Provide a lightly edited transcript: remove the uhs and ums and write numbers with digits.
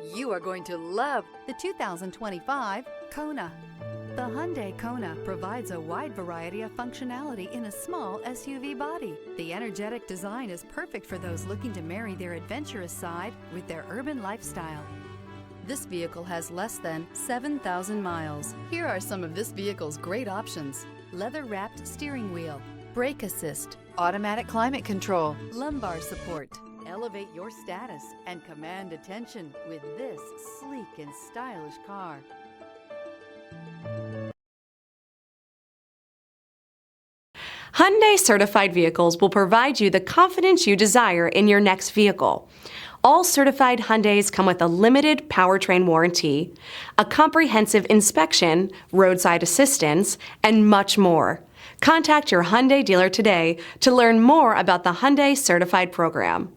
You are going to love the 2025 Kona. The Hyundai Kona provides a wide variety of functionality in a small SUV body. The energetic design is perfect for those looking to marry their adventurous side with their urban lifestyle. This vehicle has less than 7,000 miles. Here are some of this vehicle's great options: leather-wrapped steering wheel, brake assist, automatic climate control, lumbar support. Elevate your status and command attention with this sleek and stylish car. Hyundai certified vehicles will provide you the confidence you desire in your next vehicle. All certified Hyundais come with a limited powertrain warranty, a comprehensive inspection, roadside assistance, and much more. Contact your Hyundai dealer today to learn more about the Hyundai Certified program.